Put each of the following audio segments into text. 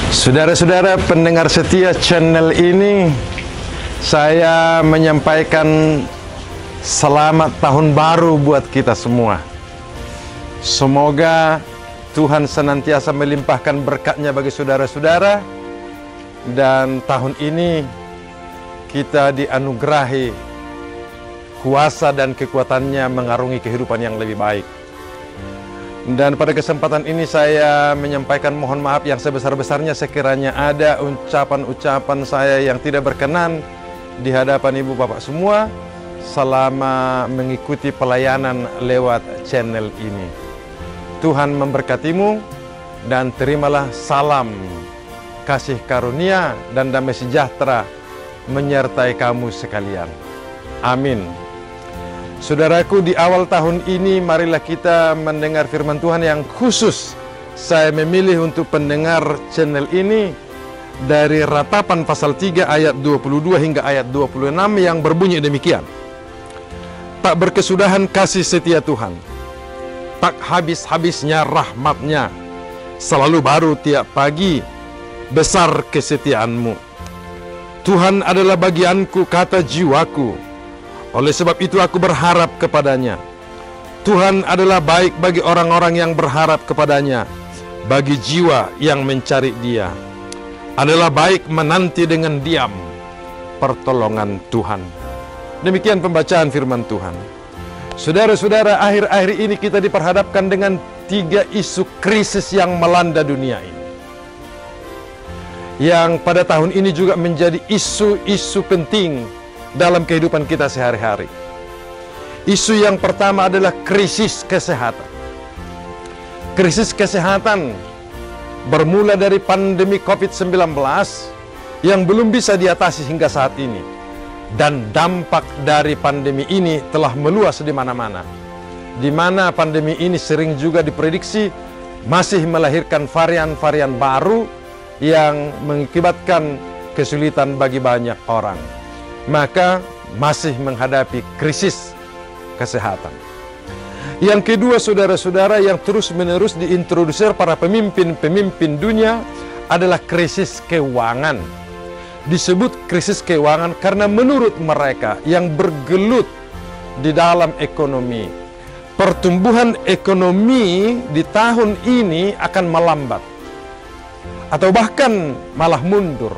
Saudara-saudara pendengar setia channel ini, saya menyampaikan selamat tahun baru buat kita semua. Semoga Tuhan senantiasa melimpahkan berkat-Nya bagi saudara-saudara, dan tahun ini kita dianugerahi kuasa dan kekuatan-Nya mengarungi kehidupan yang lebih baik. Dan pada kesempatan ini saya menyampaikan mohon maaf yang sebesar-besarnya sekiranya ada ucapan-ucapan saya yang tidak berkenan di hadapan Ibu Bapak semua selama mengikuti pelayanan lewat channel ini. Tuhan memberkatimu dan terimalah salam kasih karunia dan damai sejahtera menyertai kamu sekalian. Amin. Saudaraku, di awal tahun ini marilah kita mendengar firman Tuhan yang khusus saya memilih untuk pendengar channel ini dari Ratapan pasal 3 ayat 22 hingga ayat 26 yang berbunyi demikian. Tak berkesudahan kasih setia Tuhan, tak habis-habisnya rahmat-Nya, selalu baru tiap pagi, besar kesetiaan-Mu. Tuhan adalah bagianku, kata jiwaku, oleh sebab itu aku berharap kepada-Nya. Tuhan adalah baik bagi orang-orang yang berharap kepada-Nya, bagi jiwa yang mencari Dia. Adalah baik menanti dengan diam pertolongan Tuhan. Demikian pembacaan firman Tuhan. Saudara-saudara, akhir-akhir ini kita diperhadapkan dengan 3 isu krisis yang melanda dunia ini, yang pada tahun ini juga menjadi isu-isu penting dalam kehidupan kita sehari-hari. Isu yang pertama adalah krisis kesehatan. Krisis kesehatan bermula dari pandemi COVID-19 yang belum bisa diatasi hingga saat ini. Dan dampak dari pandemi ini telah meluas di mana-mana. Di mana pandemi ini sering juga diprediksi masih melahirkan varian-varian baru yang mengakibatkan kesulitan bagi banyak orang. Maka masih menghadapi krisis kesehatan. Yang kedua, saudara-saudara, yang terus-menerus diintrodusir para pemimpin-pemimpin dunia adalah krisis keuangan. Disebut krisis keuangan karena menurut mereka yang bergelut di dalam ekonomi, pertumbuhan ekonomi di tahun ini akan melambat atau bahkan malah mundur,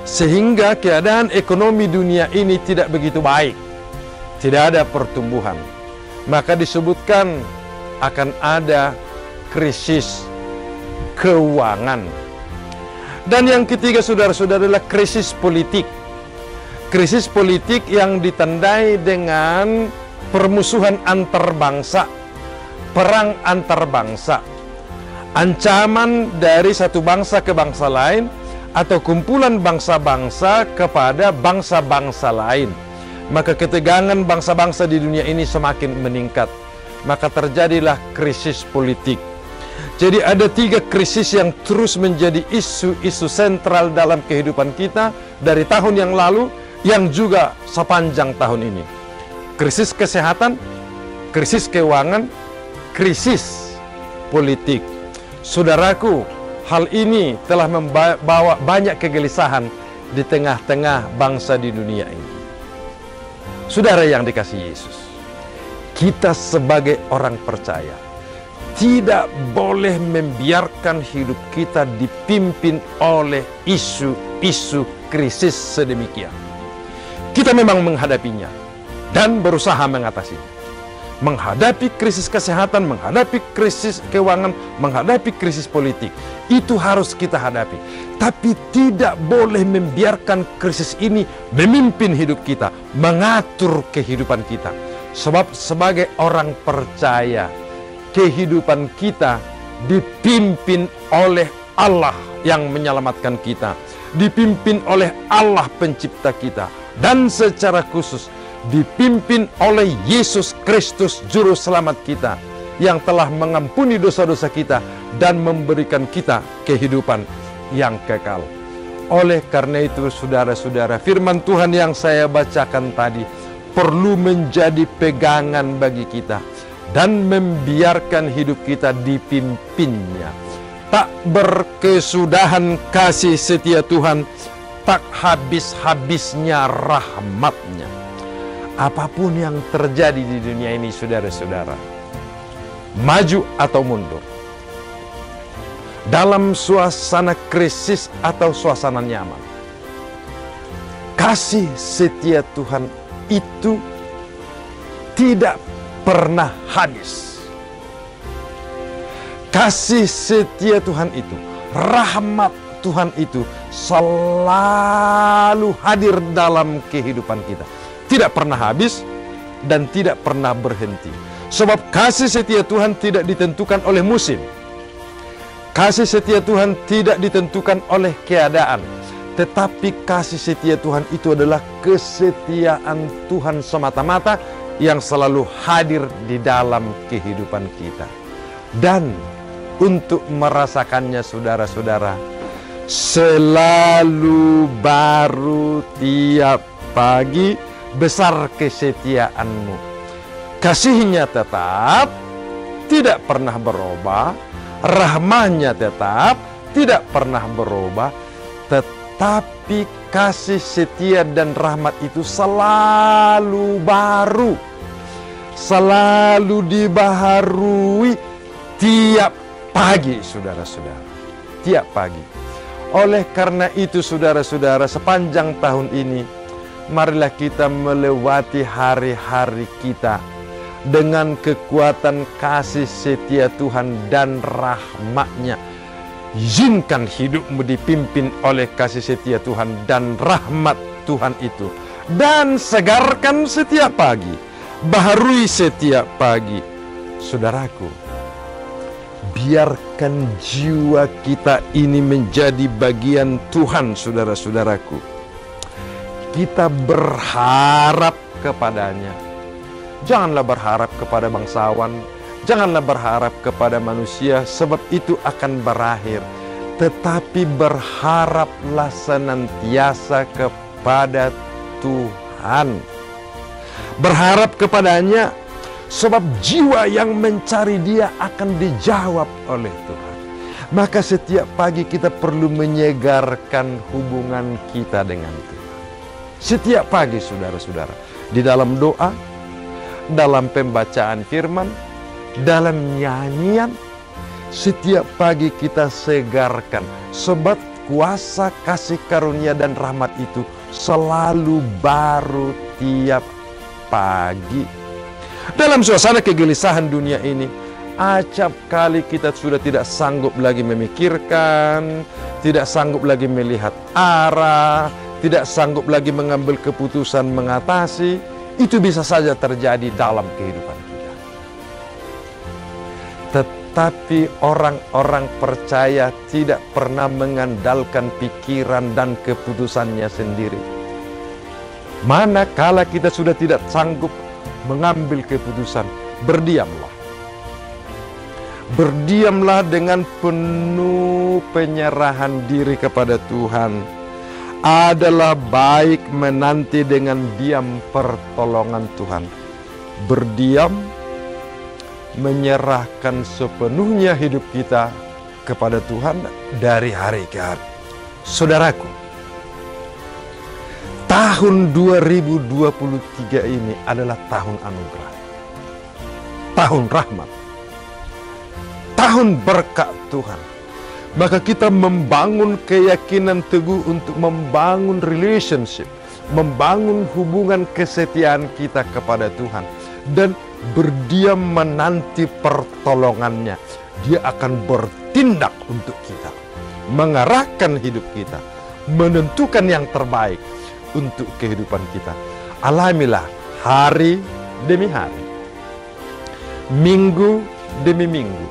sehingga keadaan ekonomi dunia ini tidak begitu baik, tidak ada pertumbuhan. Maka disebutkan akan ada krisis keuangan. Dan yang ketiga, saudara-saudara, adalah krisis politik. Krisis politik yang ditandai dengan permusuhan antar bangsa, perang antar bangsa, ancaman dari satu bangsa ke bangsa lain, atau kumpulan bangsa-bangsa kepada bangsa-bangsa lain. Maka ketegangan bangsa-bangsa di dunia ini semakin meningkat. Maka terjadilah krisis politik. Jadi ada 3 krisis yang terus menjadi isu-isu sentral dalam kehidupan kita dari tahun yang lalu, yang juga sepanjang tahun ini. Krisis kesehatan, krisis keuangan, krisis politik. Saudaraku, hal ini telah membawa banyak kegelisahan di tengah-tengah bangsa di dunia ini. Saudara yang dikasihi Yesus, kita sebagai orang percaya tidak boleh membiarkan hidup kita dipimpin oleh isu-isu krisis sedemikian. Kita memang menghadapinya dan berusaha mengatasinya. Menghadapi krisis kesehatan, menghadapi krisis keuangan, menghadapi krisis politik, itu harus kita hadapi. Tapi tidak boleh membiarkan krisis ini memimpin hidup kita, mengatur kehidupan kita. Sebab sebagai orang percaya, kehidupan kita dipimpin oleh Allah yang menyelamatkan kita, dipimpin oleh Allah pencipta kita, dan secara khusus dipimpin oleh Yesus Kristus Juru Selamat kita, yang telah mengampuni dosa-dosa kita dan memberikan kita kehidupan yang kekal. Oleh karena itu, saudara-saudara, firman Tuhan yang saya bacakan tadi perlu menjadi pegangan bagi kita dan membiarkan hidup kita dipimpinnya. tak berkesudahan kasih setia Tuhan, tak habis-habisnya rahmat-Nya. Apapun yang terjadi di dunia ini, saudara-saudara, maju atau mundur, dalam suasana krisis atau suasana nyaman, kasih setia Tuhan itu tidak pernah habis. Kasih setia Tuhan itu, rahmat Tuhan itu selalu hadir dalam kehidupan kita. Tidak pernah habis dan tidak pernah berhenti. Sebab kasih setia Tuhan tidak ditentukan oleh musim. Kasih setia Tuhan tidak ditentukan oleh keadaan. Tetapi kasih setia Tuhan itu adalah kesetiaan Tuhan semata-mata yang selalu hadir di dalam kehidupan kita. Dan untuk merasakannya, saudara-saudara, selalu baru tiap pagi besar kesetiaanmu. Kasihnya tetap tidak pernah berubah, rahmahnya tetap tidak pernah berubah, tetapi kasih setia dan rahmat itu selalu baru, selalu dibaharui tiap pagi, saudara-saudara, tiap pagi. Oleh karena itu, saudara-saudara, sepanjang tahun ini, marilah kita melewati hari-hari kita dengan kekuatan kasih setia Tuhan dan rahmat-Nya. Izinkan hidupmu dipimpin oleh kasih setia Tuhan dan rahmat Tuhan itu. Dan segarkan setiap pagi, baharui setiap pagi. Saudaraku, biarkan jiwa kita ini menjadi bagian Tuhan, saudara-saudaraku. Kita berharap kepadanya. Janganlah berharap kepada bangsawan, janganlah berharap kepada manusia, sebab itu akan berakhir. Tetapi berharaplah senantiasa kepada Tuhan. Berharap kepadanya, sebab jiwa yang mencari Dia akan dijawab oleh Tuhan. Maka setiap pagi kita perlu menyegarkan hubungan kita dengan Tuhan. Setiap pagi, saudara-saudara, di dalam doa, dalam pembacaan firman, dalam nyanyian, setiap pagi kita segarkan. Sebab kuasa kasih karunia dan rahmat itu selalu baru tiap pagi. Dalam suasana kegelisahan dunia ini, acap kali kita sudah tidak sanggup lagi memikirkan, tidak sanggup lagi melihat arah, tidak sanggup lagi mengambil keputusan mengatasi. Itu bisa saja terjadi dalam kehidupan kita. Tetapi orang-orang percaya tidak pernah mengandalkan pikiran dan keputusannya sendiri. Manakala kita sudah tidak sanggup mengambil keputusan, berdiamlah. Berdiamlah dengan penuh penyerahan diri kepada Tuhan. Adalah baik menanti dengan diam pertolongan Tuhan. Berdiam, menyerahkan sepenuhnya hidup kita kepada Tuhan dari hari ke hari. Saudaraku, tahun 2023 ini adalah tahun anugerah, tahun rahmat, tahun berkat Tuhan. Maka kita membangun keyakinan teguh untuk membangun relationship, membangun hubungan kesetiaan kita kepada Tuhan, dan berdiam menanti pertolongannya. Dia akan bertindak untuk kita, mengarahkan hidup kita, menentukan yang terbaik untuk kehidupan kita. Alamilah hari demi hari, minggu demi minggu,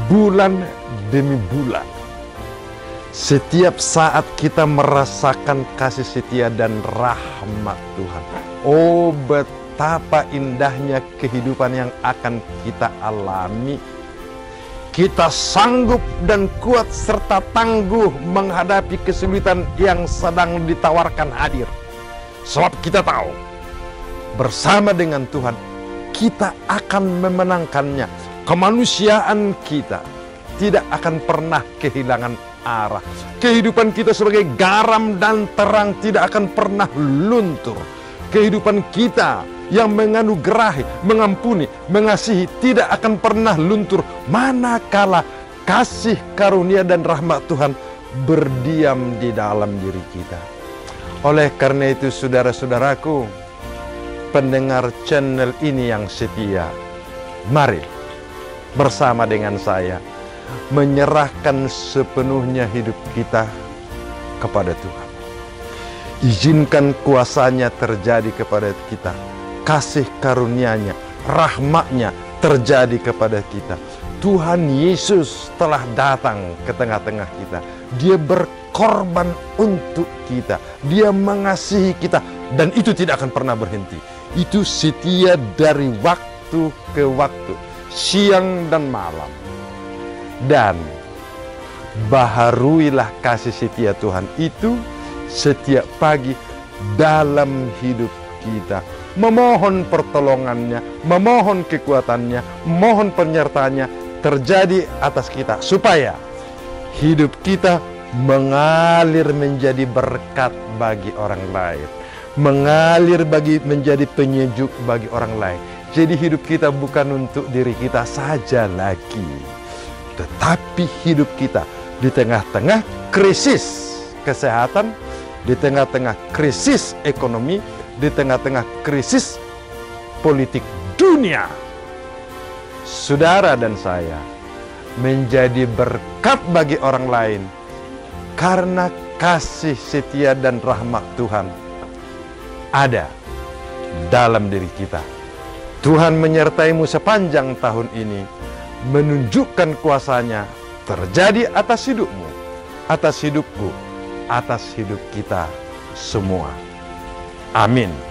bulan demi bulan. Setiap saat kita merasakan kasih setia dan rahmat Tuhan. Oh, betapa indahnya kehidupan yang akan kita alami. Kita sanggup dan kuat serta tangguh menghadapi kesulitan yang sedang ditawarkan hadir. Sebab kita tahu, bersama dengan Tuhan, kita akan memenangkannya. Kemanusiaan kita, tidak akan pernah kehilangan arah. Kehidupan kita sebagai garam dan terang tidak akan pernah luntur. Kehidupan kita yang menganugerahi, mengampuni, mengasihi tidak akan pernah luntur manakala kasih karunia dan rahmat Tuhan berdiam di dalam diri kita. Oleh karena itu saudara-saudaraku, pendengar channel ini yang setia, mari bersama dengan saya menyerahkan sepenuhnya hidup kita kepada Tuhan. Izinkan kuasanya terjadi kepada kita, kasih karunia-Nya, rahmat-Nya terjadi kepada kita. Tuhan Yesus telah datang ke tengah-tengah kita. Dia berkorban untuk kita. Dia mengasihi kita. Dan itu tidak akan pernah berhenti. Itu setia dari waktu ke waktu, siang dan malam. Dan baharuilah kasih setia Tuhan itu setiap pagi dalam hidup kita. Memohon pertolongannya, memohon kekuatannya, memohon penyertaannya terjadi atas kita, supaya hidup kita mengalir menjadi berkat bagi orang lain, mengalir menjadi penyejuk bagi orang lain. Jadi hidup kita bukan untuk diri kita saja lagi, tetapi hidup kita di tengah-tengah krisis kesehatan, di tengah-tengah krisis ekonomi, di tengah-tengah krisis politik dunia, saudara dan saya menjadi berkat bagi orang lain karena kasih setia dan rahmat Tuhan ada dalam diri kita. Tuhan menyertaimu sepanjang tahun ini, menunjukkan kuasanya terjadi atas hidupmu, atas hidupku, atas hidup kita semua. Amin.